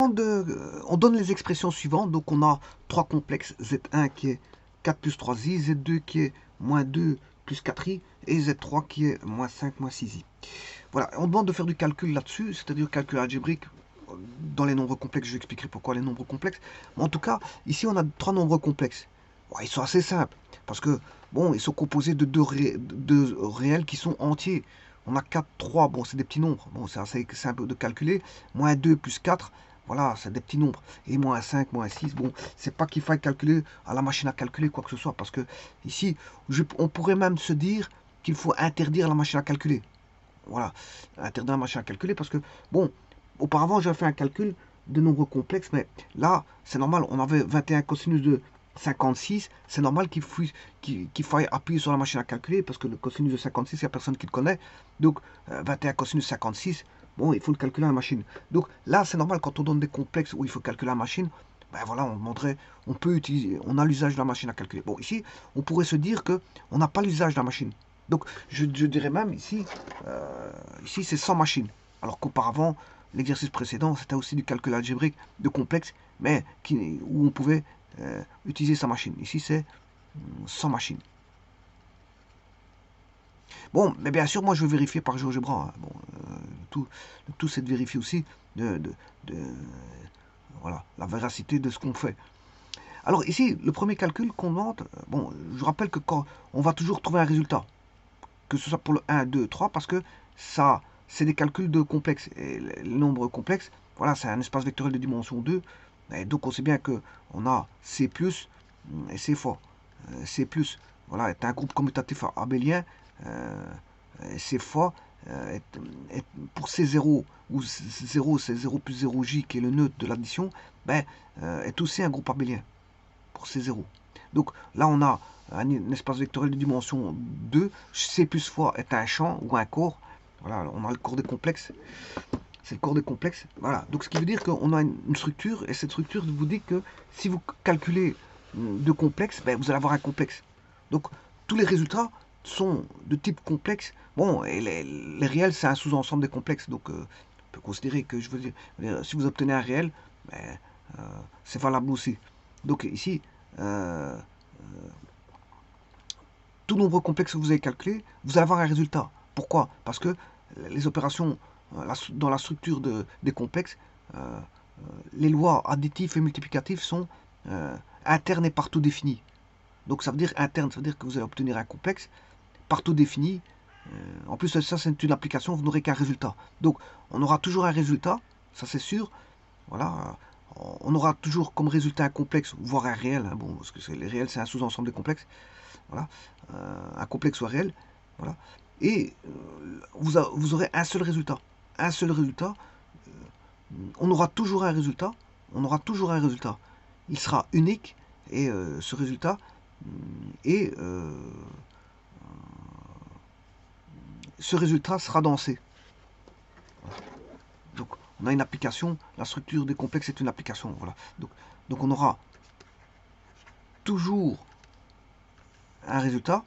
On donne les expressions suivantes. Donc on a 3 complexes, Z1 qui est 4 plus 3i, Z2 qui est moins 2 plus 4i, et Z3 qui est moins 5 moins 6i. Voilà, on demande de faire du calcul là-dessus, c'est-à-dire calcul algébrique. Dans les nombres complexes, je vous expliquerai pourquoi les nombres complexes. Mais en tout cas, ici on a 3 nombres complexes. Bon, ils sont assez simples, parce que, bon, ils sont composés de deux réels qui sont entiers. On a 4, 3, bon, c'est des petits nombres. Bon, c'est assez simple de calculer. Moins 2 plus 4, voilà, c'est des petits nombres. Et moins 5, moins 6, bon, c'est pas qu'il faille calculer à la machine à calculer quoi que ce soit, parce que ici, on pourrait même se dire qu'il faut interdire la machine à calculer. Voilà, interdire la machine à calculer, parce que, bon, auparavant, j'avais fait un calcul de nombres complexes, mais là, c'est normal, on avait 21 cosinus de 56, c'est normal qu'il faille appuyer sur la machine à calculer, parce que le cosinus de 56, il n'y a personne qui le connaît. Donc, 21 cosinus de 56, bon, il faut le calculer à la machine. Donc là, c'est normal, quand on donne des complexes où il faut calculer à la machine, ben voilà, on demanderait, on peut utiliser, on a l'usage de la machine à calculer. Bon, ici, on pourrait se dire que on n'a pas l'usage de la machine. Donc, je dirais même ici, ici c'est sans machine. Alors qu'auparavant, l'exercice précédent, c'était aussi du calcul algébrique de complexe, mais où on pouvait utiliser sa machine. Ici, c'est sans machine. Bon, mais bien sûr, moi, je vais vérifier par GeoGebra. Hein. Bon, tout c'est de vérifier aussi de, voilà, la véracité de ce qu'on fait. Alors ici, le premier calcul qu'on demande, bon, je rappelle que quand on va toujours trouver un résultat, que ce soit pour le 1, 2, 3, parce que ça, c'est des calculs de complexes. Et les nombres complexes, voilà, c'est un espace vectoriel de dimension 2. Et donc on sait bien qu'on a C+, et C fois. C+, voilà, est un groupe commutatif abélien. C fois pour C0, où 0 c'est 0 plus 0j qui est le nœud de l'addition, ben, est aussi un groupe abélien pour C0. Donc là on a un espace vectoriel de dimension 2, C plus fois est un champ ou un corps, voilà, on a le corps des complexes, c'est le corps des complexes, voilà, donc ce qui veut dire qu'on a une structure, et cette structure vous dit que si vous calculez deux complexes, ben, vous allez avoir un complexe. Donc tous les résultats sont de type complexe, bon, et les réels c'est un sous-ensemble des complexes, donc on peut considérer que, je veux dire, si vous obtenez un réel, ben, c'est valable aussi. Donc ici, tout nombre complexe que vous avez calculé, vous allez avoir un résultat. Pourquoi? Parce que les opérations dans la structure des complexes, les lois additives et multiplicatives sont internes et partout définies. Donc ça veut dire interne, ça veut dire que vous allez obtenir un complexe partout défini. En plus, ça c'est une application, vous n'aurez qu'un résultat. Donc on aura toujours un résultat, ça c'est sûr. Voilà, on aura toujours comme résultat un complexe, voire un réel. Hein, bon, parce que les réels c'est un sous-ensemble des complexes. Voilà, un complexe soit réel. Voilà. Et vous aurez un seul résultat. Un seul résultat. On aura toujours un résultat. On aura toujours un résultat. Il sera unique et ce résultat et ce résultat sera dans C. Donc on a une application. La structure des complexes est une application. Voilà. Donc on aura toujours un résultat.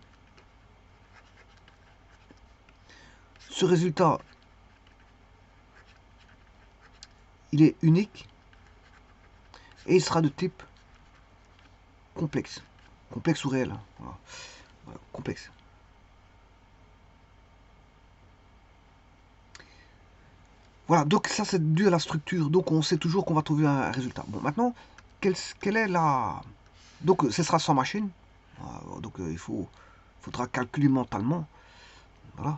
Ce résultat, il est unique et il sera de type complexe. Complexe ou réel. Voilà. Voilà, complexe. Voilà, donc ça c'est dû à la structure. Donc on sait toujours qu'on va trouver un résultat. Bon, maintenant, quelle est la... Donc ce sera sans machine. Donc faudra calculer mentalement. Voilà.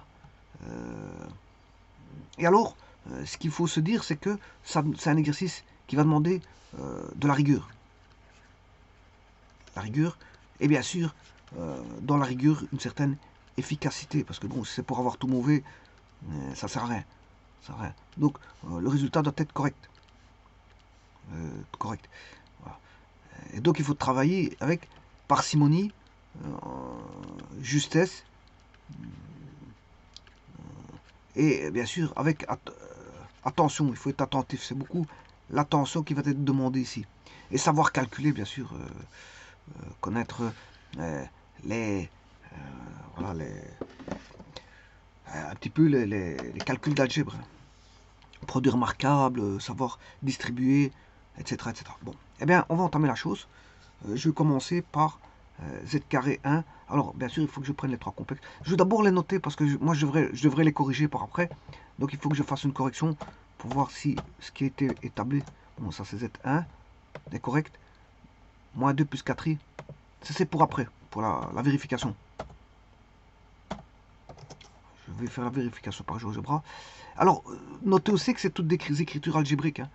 Et alors, ce qu'il faut se dire, c'est que c'est un exercice qui va demander de la rigueur. La rigueur, et bien sûr, dans la rigueur, une certaine efficacité. Parce que bon, si c'est pour avoir tout mauvais, ça sert à rien. Ça sert à rien. Donc, le résultat doit être correct. Correct. Voilà. Et donc, il faut travailler avec parcimonie, justesse, et bien sûr, avec attention. Il faut être attentif. C'est beaucoup l'attention qui va être demandée ici. Et savoir calculer, bien sûr, connaître les, voilà, un petit peu les calculs d'algèbre. produit remarquable, savoir distribuer, etc., etc. Bon, eh bien, on va entamer la chose. Je vais commencer par z carré 1. Alors, bien sûr, il faut que je prenne les trois complexes. Je vais d'abord les noter parce que moi, je devrais les corriger par après. Donc, il faut que je fasse une correction pour voir si ce qui a été établi, bon, ça c'est z1, est correct. Moins 2 plus 4i, ça c'est pour après, pour la vérification. Je vais faire la vérification par GeoGebra. Alors, notez aussi que c'est toutes des écritures algébriques. Hein,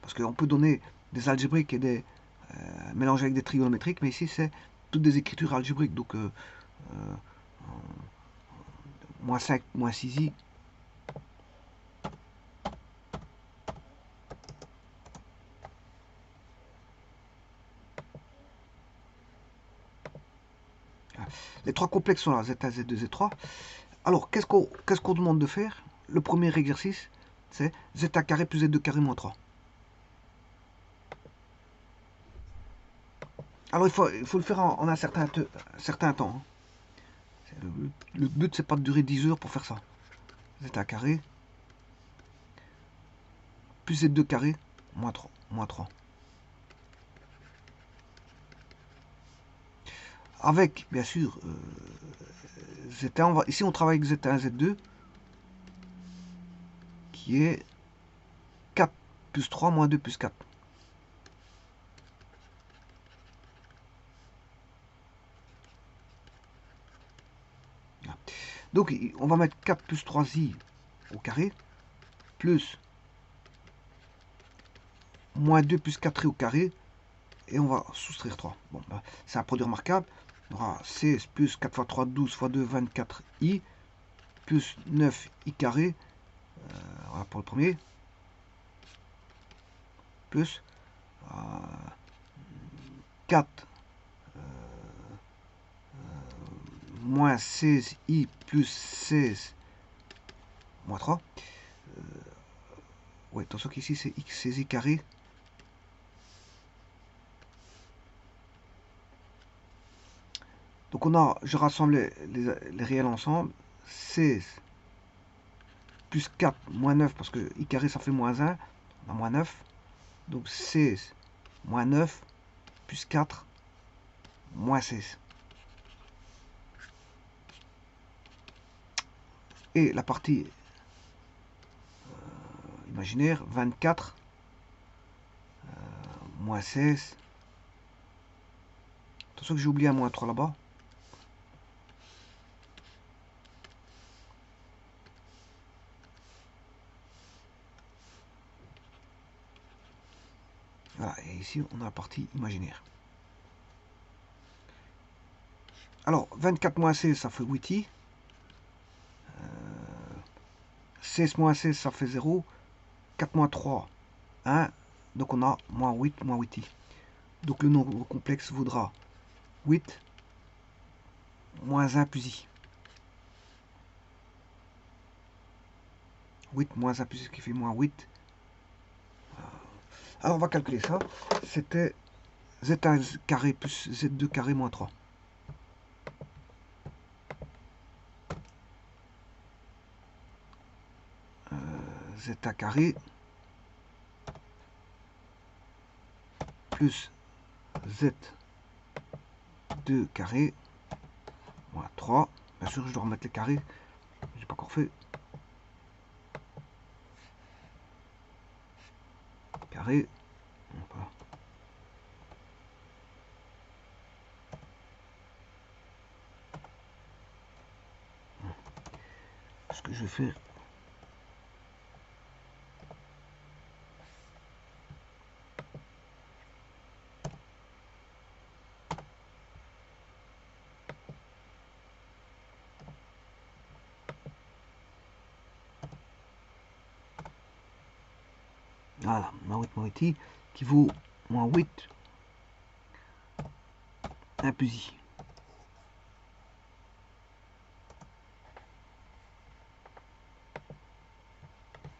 parce qu'on peut donner des algébriques et des mélangés avec des trigonométriques, mais ici c'est toutes des écritures algébriques. Donc, moins 5, moins 6i. Les trois complexes sont là, Z1, Z2, Z3. Alors, qu'est-ce qu'on demande de faire? Le premier exercice, c'est Z1 carré plus Z2 carré moins 3. Alors, il faut le faire en un certain temps. Hein. Le but, c'est pas de durer 10 heures pour faire ça. Z1 carré plus Z2 carré moins 3. Moins 3. Avec, bien sûr, Z1, ici on travaille avec Z1, Z2, qui est 4 plus 3 moins 2 plus 4. Donc on va mettre 4 plus 3i au carré, plus moins 2 plus 4i au carré, et on va soustraire 3. Bon, ben, c'est un produit remarquable. On aura 16 plus 4 fois 3, 12 fois 2, 24i, plus 9i carré, voilà pour le premier, plus 4 moins 16i plus 16 moins 3. Ouais, attention qu'ici c'est x 16i carré. Donc on a, je rassemble les réels ensemble. 16 plus 4 moins 9, parce que i carré ça fait moins 1. On a moins 9. Donc 16 moins 9 plus 4 moins 16. Et la partie imaginaire, 24 moins 16. Attention que j'ai oublié un moins 3 là-bas. Voilà, et ici on a la partie imaginaire. Alors, 24 moins 16, ça fait 8i. 16 moins 16, ça fait 0. 4 moins 3, 1. Donc on a moins 8, moins 8i. Donc le nombre complexe vaudra 8 moins 1 plus i. 8 moins 1 plus i, ce qui fait moins 8. Alors on va calculer ça. C'était z1 carré plus z2 carré moins 3. Z1 carré plus z2 carré moins 3. Bien sûr, je dois remettre les carrés. J'ai pas encore fait. Carré. Voilà. Ce que je vais faire. Voilà, moins 8 moins 8i qui vaut moins 8 1 plus i.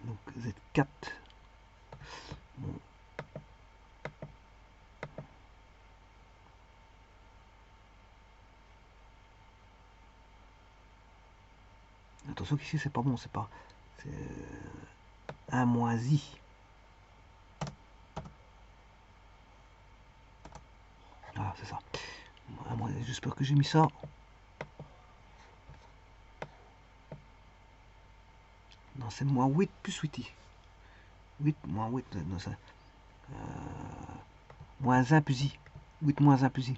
Donc z4. Bon. Attention qu'ici c'est pas bon, c'est pas. 1 moins I. Ah, c'est ça. J'espère que j'ai mis ça. Non, c'est moins 8 plus 8i. 8 moins 8, non, ça. Moins 1 plus i. 8 moins 1 plus i.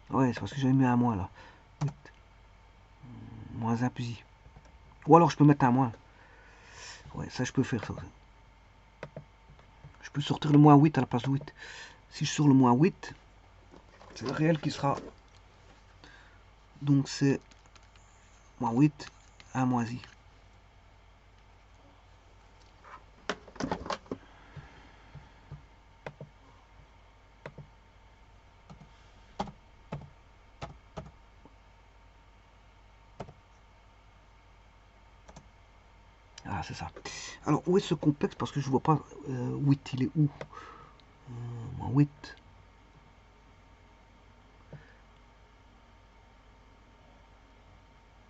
Ouais, c'est parce que j'avais mis un moins là. 8 moins 1 plus i. Ou alors je peux mettre un moins. Ouais, ça je peux faire ça. Je peux sortir le moins 8 à la place de 8. Si je sors le moins 8, c'est le réel qui sera. Donc c'est moins 8, 1 moins i. Ah, c'est ça. Alors, où est ce complexe? Parce que je vois pas 8, il est où? Moins 8.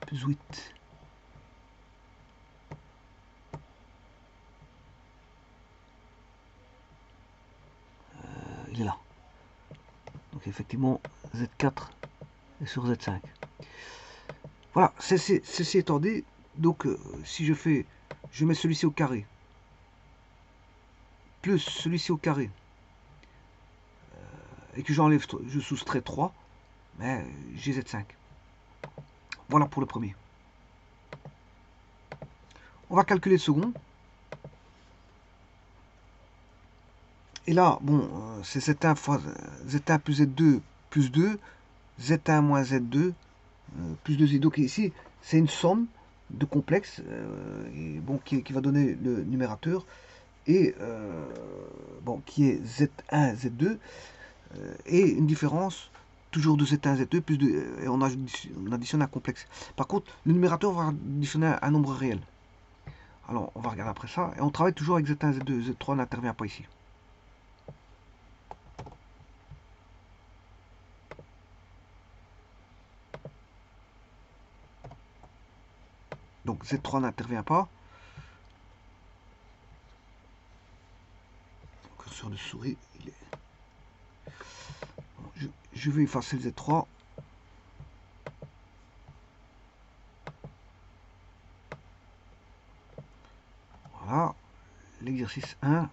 Plus 8. Il est là. Donc effectivement, Z4 est sur Z5. Voilà, ceci étant dit, donc si je mets celui-ci au carré, plus celui-ci au carré, et que je soustrais 3, mais j'ai Z5. Voilà pour le premier. On va calculer le second. Et là, bon, c'est Z1 fois Z1 plus Z2 plus 2, Z1 moins Z2 plus 2i. Donc ici, c'est une somme de complexes bon, qui va donner le numérateur et bon, qui est Z1, Z2 et une différence toujours de Z1, Z2 plus 2 et on additionne un complexe. Par contre, le numérateur va additionner un nombre réel. Alors, on va regarder après ça. Et on travaille toujours avec Z1, Z2. Z3 n'intervient pas ici. Donc Z3 n'intervient pas. Le curseur de souris, il est... Bon, je vais effacer le Z3. Voilà. L'exercice 1.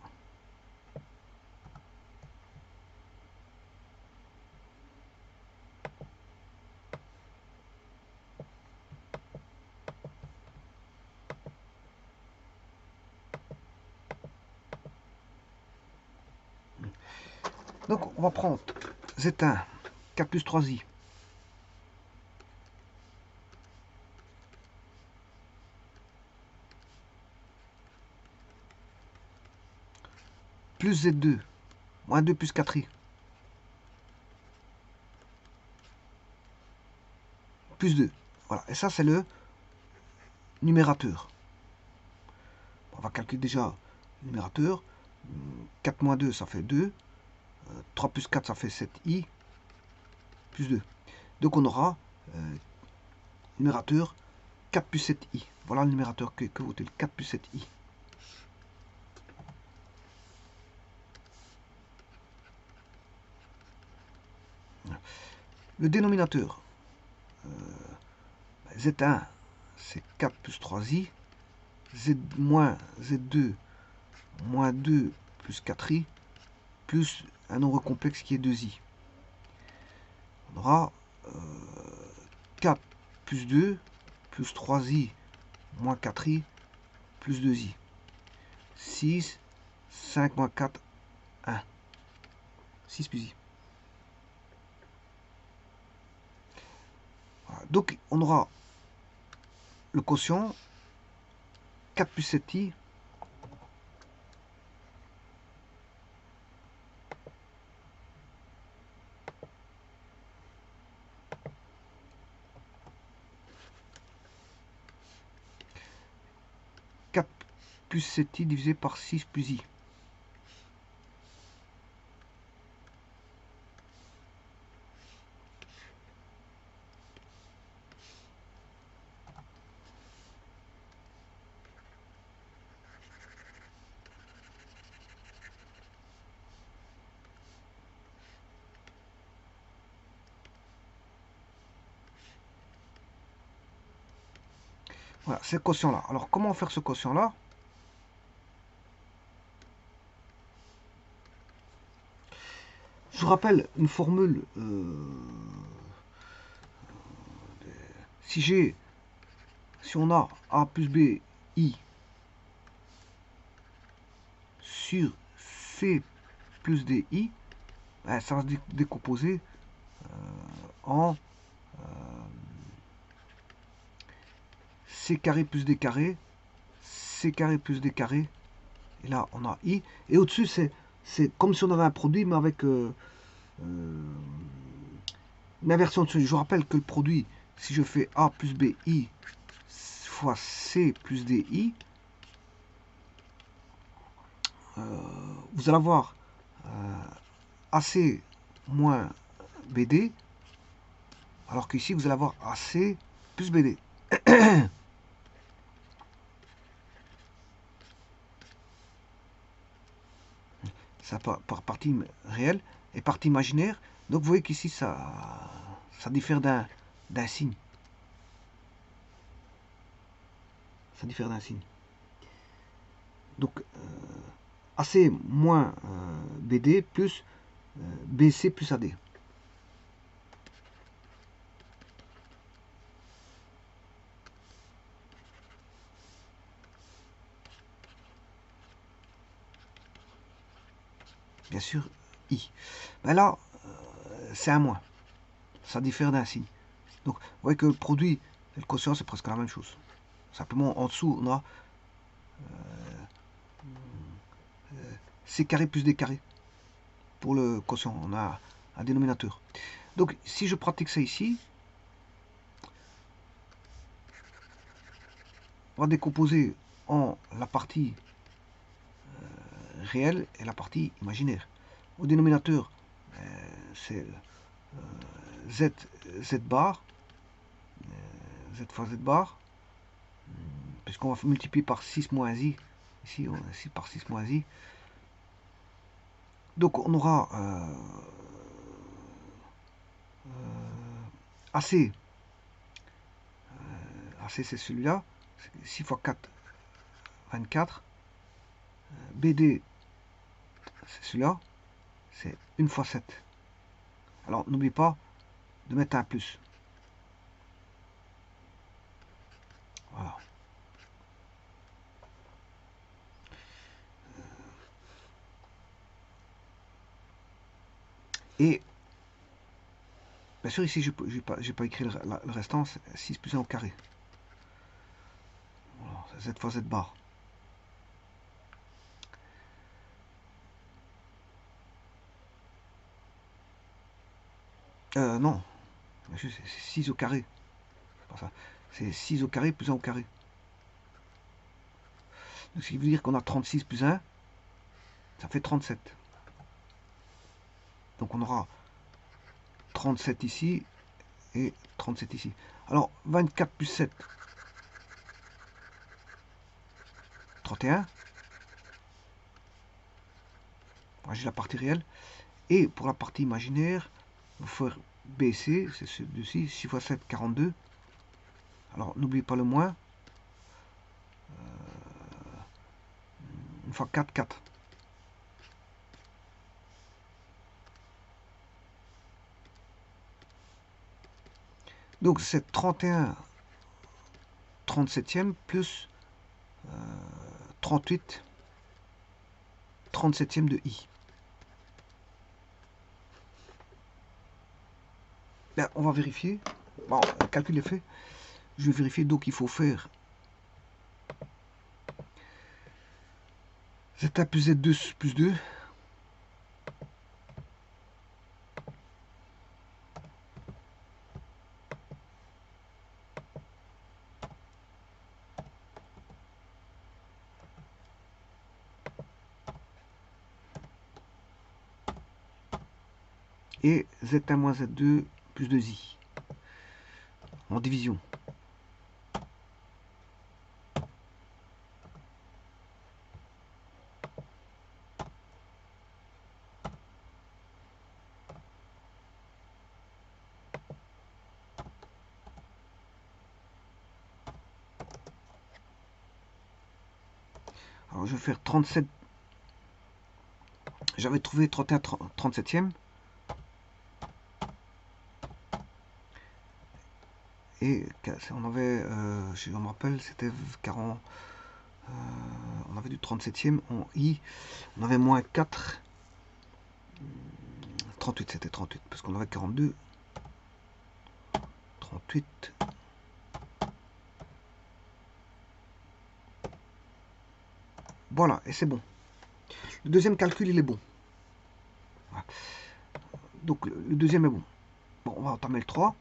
Donc on va prendre Z1, 4 plus 3i. Plus Z2, moins 2 plus 4i. Plus 2. Voilà, et ça c'est le numérateur. On va calculer déjà le numérateur. 4 moins 2, ça fait 2. 3 plus 4, ça fait 7i. Plus 2. Donc on aura numérateur 4 plus 7i. Voilà le numérateur que vous avez, 4 plus 7i. Le dénominateur, Z1, c'est 4 plus 3i. Z moins Z2 moins 2 plus 4i plus un nombre complexe qui est 2i. On aura 4 plus 2 plus 3i moins 4i plus 2i. 6, 5 moins 4, 1. 6 plus i. Voilà. Donc on aura le quotient 4 plus 7i. Plus 7i divisé par 6 plus i. Voilà, c'est quotient-là. Alors, comment faire ce quotient-là? Je vous rappelle une formule. Si on a A plus B, I sur C plus DI, ben, ça va se décomposer en C carré plus D carré, C carré plus D carré, et là on a I, et au-dessus c'est comme si on avait un produit, mais avec une inversion dessus. Je vous rappelle que le produit, si je fais A plus B, I fois C plus DI, vous allez avoir AC moins BD, alors qu'ici vous allez avoir AC plus BD. Ça par partie réelle et partie imaginaire. Donc vous voyez qu'ici ça diffère d'un signe. Ça diffère d'un signe. Donc AC moins BD plus BC plus AD. Bien sûr, I. Ben là, c'est un moins. Ça diffère d'un signe. Donc, vous voyez que le produit et le quotient, c'est presque la même chose. Simplement, en dessous, on a C carré plus D carré. Pour le quotient, on a un dénominateur. Donc, si je pratique ça ici, on va décomposer en la partie réelle et la partie imaginaire. Au dénominateur, c'est Z bar, Z fois Z bar, puisqu'on va multiplier par 6 moins I, ici on a 6 par 6 moins I. Donc on aura AC, AC c'est celui-là, 6 fois 4, 24, BD c'est celui-là, c'est 1 fois 7. Alors n'oubliez pas de mettre un plus. Voilà. Et bien sûr ici je n'ai pas écrit le restant, c'est 6 plus 1 au carré. Voilà, c'est Z fois Z bar. Non, c'est 6 au carré. C'est pas ça. C'est 6 au carré plus 1 au carré. Donc, ce qui veut dire qu'on a 36 plus 1, ça fait 37. Donc on aura 37 ici et 37 ici. Alors 24 plus 7, 31. Voilà, j'ai la partie réelle. Et pour la partie imaginaire, il faut faire BC, c'est celui-ci, 6 fois 7, 42. Alors n'oubliez pas le moins. Une fois 4, 4. Donc c'est 31 37e plus 38 37e de I. Là, on va vérifier. Bon, le calcul est fait. Je vais vérifier, donc il faut faire Z1 plus Z2 plus 2. Et Z1 moins Z2 plus 2i en division. Alors je vais faire 37. J'avais trouvé 31 37e. Et on avait, je me rappelle, c'était 40. On avait du 37e en I. On avait moins 4. 38, c'était 38. Parce qu'on avait 42. 38. Voilà, et c'est bon. Le deuxième calcul, il est bon. Voilà. Donc le deuxième est bon. Bon, on va entamer le 3.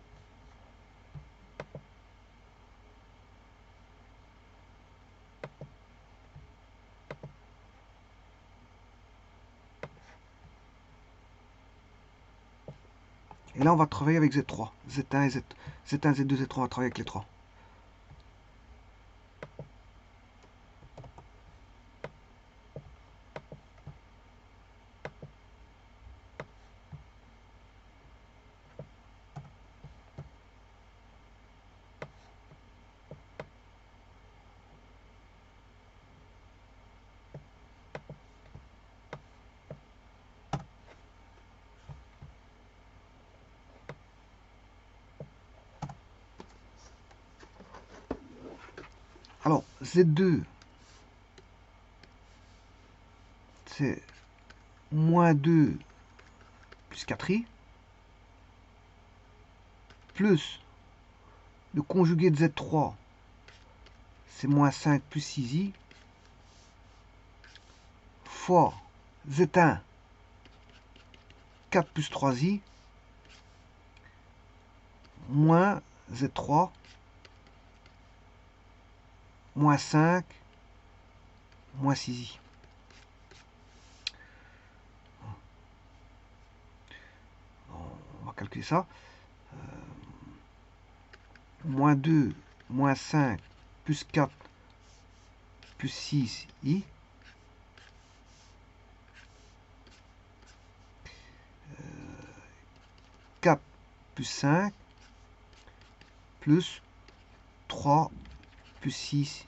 Et là, on va travailler avec Z3. Z1 et Z1, Z2, Z3, on va travailler avec les 3. Alors, Z2, c'est moins 2 plus 4i, plus le conjugué de Z3, c'est moins 5 plus 6i, fois Z1, 4 plus 3i, moins Z3, moins 5, moins 6i. On va calculer ça. Moins 2, moins 5, plus 4, plus 6i. 4 plus 5, plus 3 plus 6i.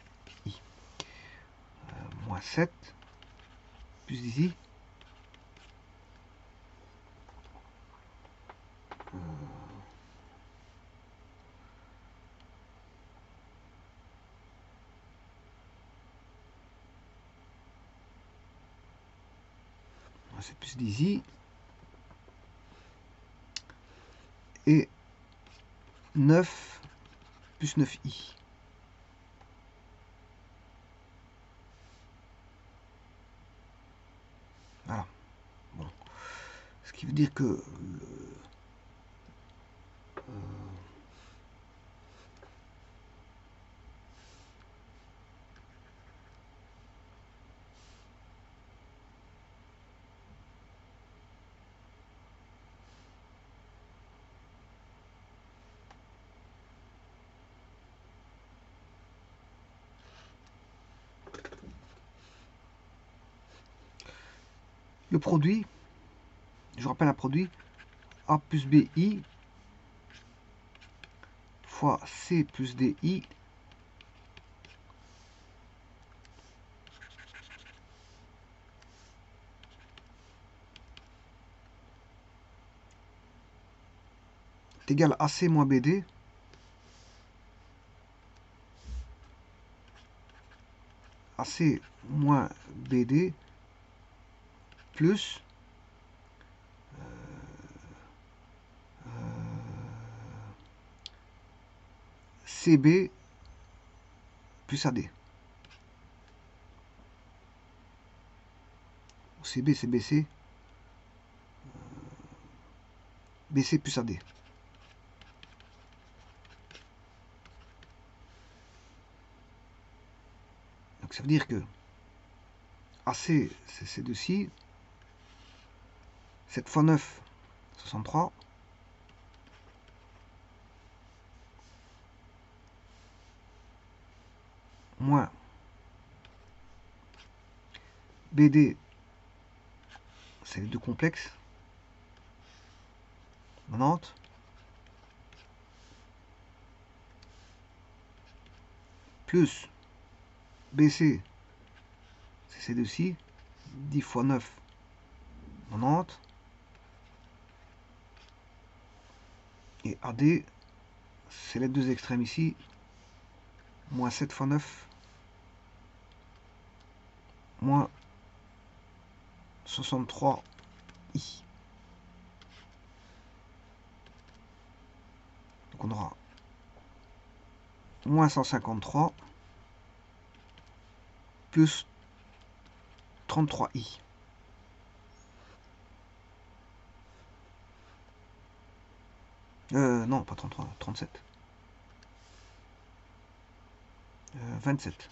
Moins 7, plus 10i. C'est plus 10i. Et 9 plus 9i. Voilà. Bon. Ce qui veut dire que le produit, je rappelle un produit, A plus BI fois C plus DI est égal à AC moins BD AC moins BD plus CB plus AD. CB c'est BC. BC plus AD. Donc ça veut dire que AC c'est ces deux-ci. 7 fois 9, 63. Moins BD, c'est les deux complexes. 90. Plus BC, C2ci, 10 fois 9, 90. Et AD, c'est les deux extrêmes ici, moins 7 fois 9, moins 63i. Donc on aura moins 153 plus 33i. Non, pas 33, 37. 27.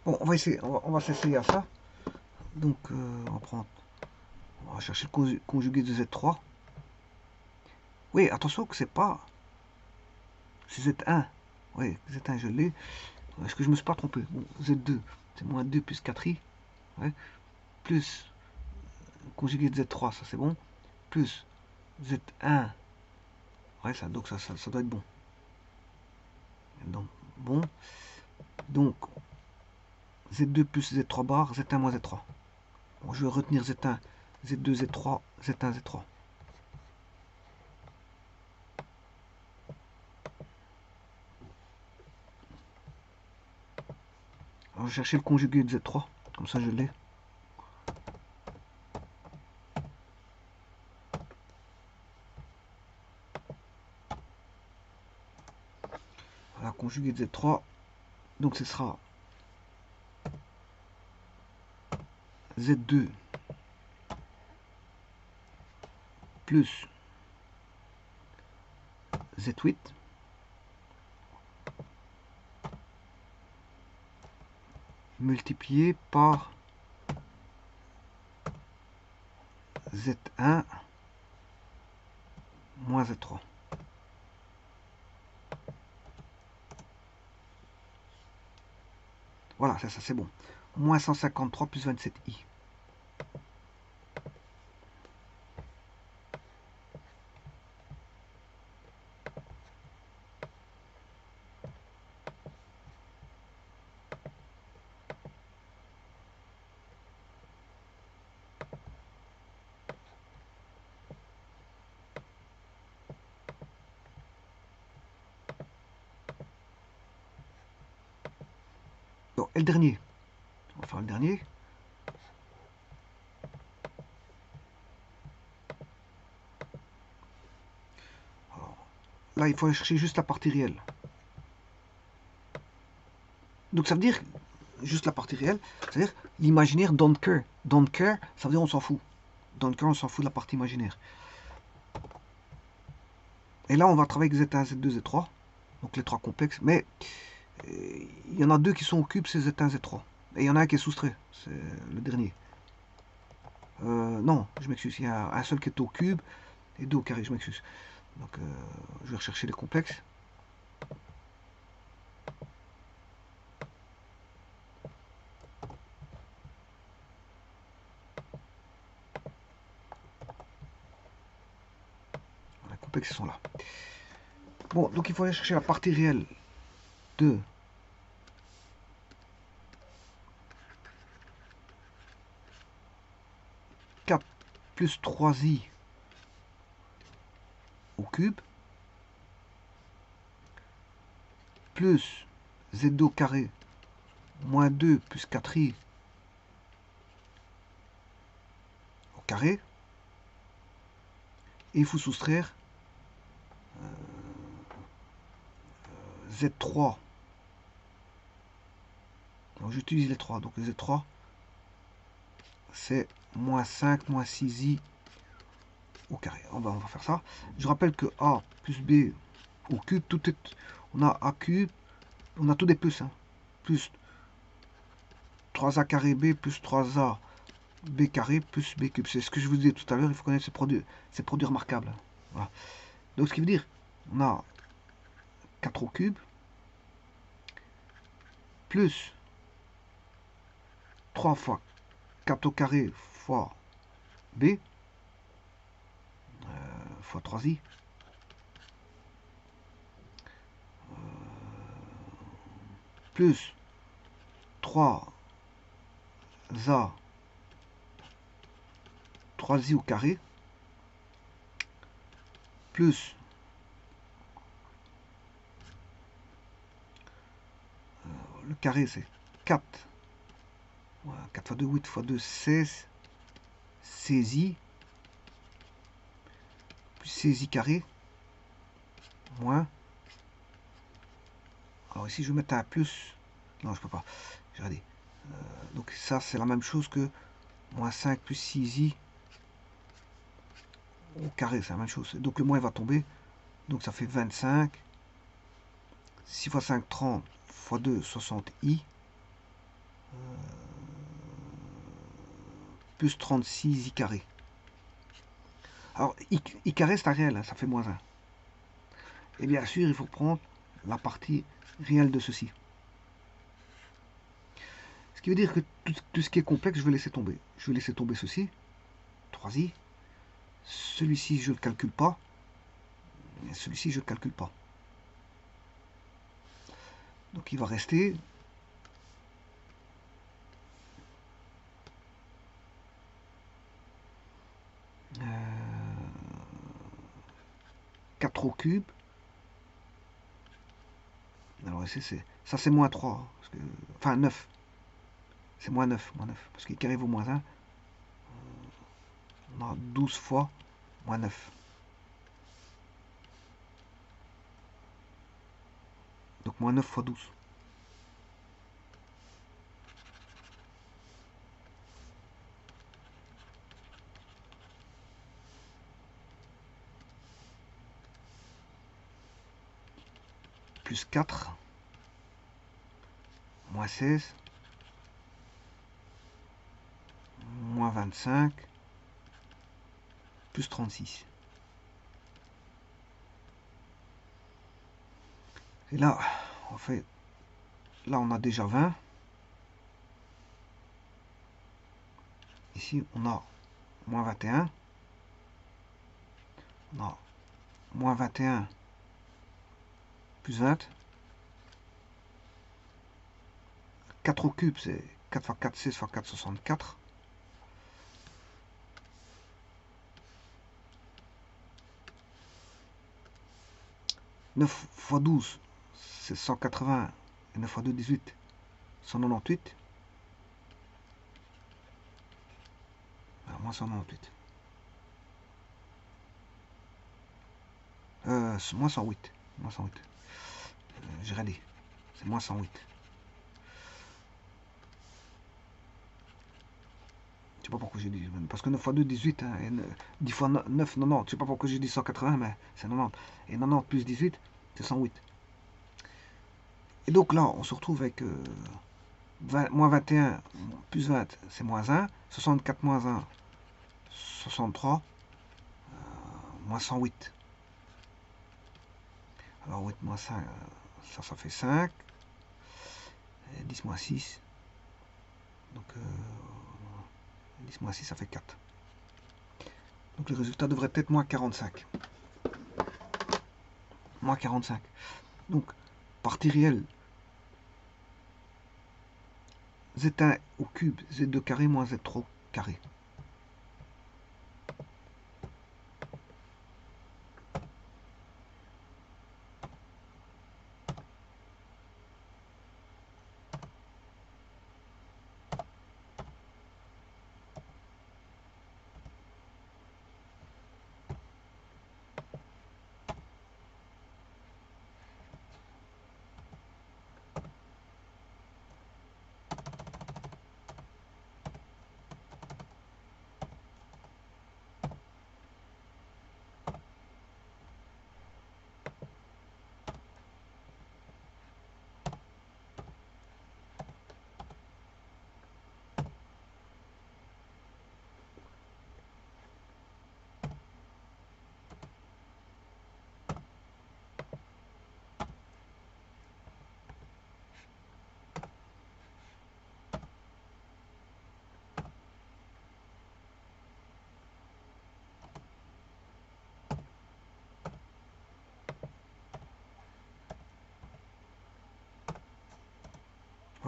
Bon, on va essayer, on va s'essayer à ça. Donc, on va chercher le conjugué de Z3. Oui, attention que c'est pas... C'est Z1. Oui, Z1, je l'ai. Est-ce que je me suis pas trompé? Bon, Z2, c'est moins 2 plus 4i. Ouais. Plus conjugué de Z3, ça c'est bon. Plus Z1. Ouais, ça, donc ça doit être bon. Donc, bon. Donc, Z2 plus Z3 bar, Z1 moins Z3. Bon, je vais retenir Z1, Z2, Z3, Z1, Z3. Alors, je vais chercher le conjugué de Z3, comme ça je l'ai. Voilà, conjugué de Z3. Donc ce sera Z2 plus Z8 multiplié par Z1 moins Z3. Voilà, ça c'est bon. Moins 153 plus 27i. Bon, et le dernier. On va faire le dernier. Alors, là, il faut aller chercher juste la partie réelle. Donc ça veut dire, juste la partie réelle, c'est-à-dire l'imaginaire don't care. Don't care, ça veut dire on s'en fout. Don't care, on s'en fout de la partie imaginaire. Et là, on va travailler avec Z1, Z2, Z3. Donc les trois complexes. Mais il y en a deux qui sont au cube, c'est Z1, Z3. Et il y en a un qui est soustrait, c'est le dernier. Non, je m'excuse, il y a un seul qui est au cube et deux au carré, je m'excuse. Donc je vais rechercher les complexes. Les complexes sont là. Bon, donc il faut aller chercher la partie réelle de K plus 3i au cube plus Z2 au carré moins 2 plus 4i au carré. Et il faut soustraire Z3. Donc j'utilise les 3. Donc les Z3, c'est moins 5, moins 6i au carré. On va faire ça. Je rappelle que A plus B au cube, tout est... On a A cube, on a tout des plus. Hein. Plus 3a carré B plus 3a b carré plus b cube. C'est ce que je vous disais tout à l'heure, il faut connaître ces produits remarquables. Voilà. Donc ce qui veut dire, on a 4 au cube, plus 3 fois 4 au carré fois b, fois 3i, plus 3a 3i au carré, plus le carré c'est 4, voilà, 4 fois 2, 8 fois 2, 16, 16i, plus 16i carré, moins, alors ici je vais mettre un plus, non je peux pas, j'ai regardé, donc ça c'est la même chose que moins 5 plus 6i au carré, c'est la même chose, donc le moins va tomber, donc ça fait 25, 6 fois 5, 30, fois 2, 60i, plus 36i carré. Alors, i carré, c'est un réel, hein, ça fait moins 1. Et bien sûr, il faut prendre la partie réelle de ceci. Ce qui veut dire que tout ce qui est complexe, je vais laisser tomber. Je vais laisser tomber ceci, 3i. Celui-ci, je ne le calcule pas. Et celui-ci, je ne le calcule pas. Donc, il va rester 4 au cube. Alors ici, ça c'est moins 3. Parce que, enfin, 9. C'est moins 9. Parce qu'il carré vaut moins 1. On a 12 fois moins 9. Donc, moins 9 fois 12. Plus 4. Moins 16. Moins 25. Plus 36. Et là, en fait, là on a déjà 20. Ici, on a moins 21. On a moins 21 plus 20. 4 au cube, c'est 4 fois 4, 16 fois 4, 64. 9 fois 12, c'est 180. Et 9 fois 2, 18. 198. Alors, moins 198. Moins 108. Moins 108. J'ai regardé. C'est moins 108. Je sais pas pourquoi j'ai dit. Parce que 9 fois 2, 18. Hein, et 10 fois 9, 90. Je sais pas pourquoi j'ai dit 180, mais c'est 90. Et 90 plus 18, c'est 108. Et donc là, on se retrouve avec moins 21 plus 20, c'est moins 1. 64 moins 1, 63. Moins 108. Alors 8 moins 5, ça fait 5. Et 10 moins 6. Donc 10 moins 6, ça fait 4. Donc le résultat devrait être moins 45. Moins 45. Donc, partie réelle, z1 au cube, z2 carré moins z3 au carré.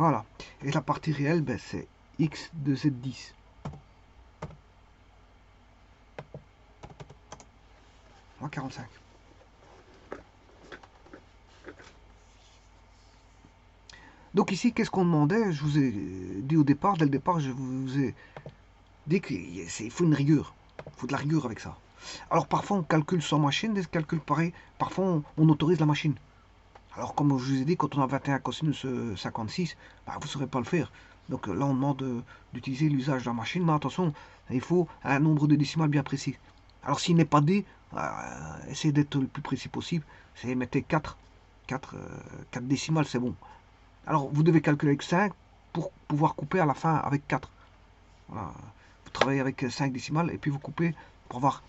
Voilà. Et la partie réelle, ben, c'est x de z10. Moins 45. Donc ici, qu'est-ce qu'on demandait? Je vous ai dit au départ, dès le départ, je vous ai dit qu'il faut une rigueur. Il faut de la rigueur avec ça. Alors parfois on calcule sans machine, des calculs pareils. Parfois on autorise la machine. Alors comme je vous ai dit, quand on a 21 cosinus 56, bah, vous ne saurez pas le faire. Donc là on demande d'utiliser l'usage de la machine. Mais attention, il faut un nombre de décimales bien précis. Alors s'il n'est pas D, essayez d'être le plus précis possible. C'est mettez 4 décimales, c'est bon. Alors vous devez calculer avec 5 pour pouvoir couper à la fin avec 4. Voilà. Vous travaillez avec 5 décimales et puis vous coupez pour avoir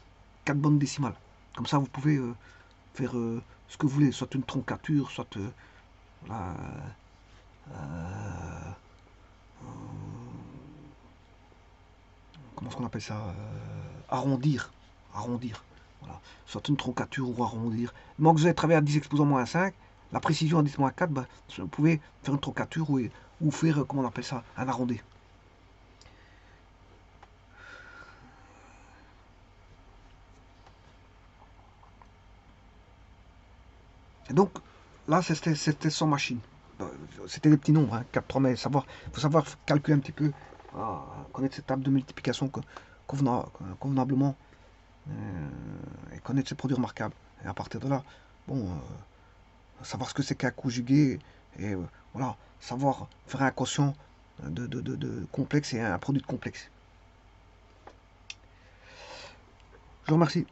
4 bonnes décimales. Comme ça vous pouvez faire ce que vous voulez, soit une troncature, soit voilà, comment est-ce qu'on appelle ça, arrondir. Voilà. Soit une troncature ou arrondir. Mais quand vous allez travailler à 10 exposants moins 5, la précision à 10 moins 4, bah, vous pouvez faire une troncature ou faire, comment on appelle ça, un arrondi. Et donc, là, c'était sans machine. C'était des petits nombres, hein, 4, 3, mais il faut savoir calculer un petit peu, connaître cette table de multiplication convenablement, et connaître ses produits remarquables. Et à partir de là, bon, savoir ce que c'est qu'un conjugué, et voilà, savoir faire un quotient de complexe et un produit de complexe. Je vous remercie.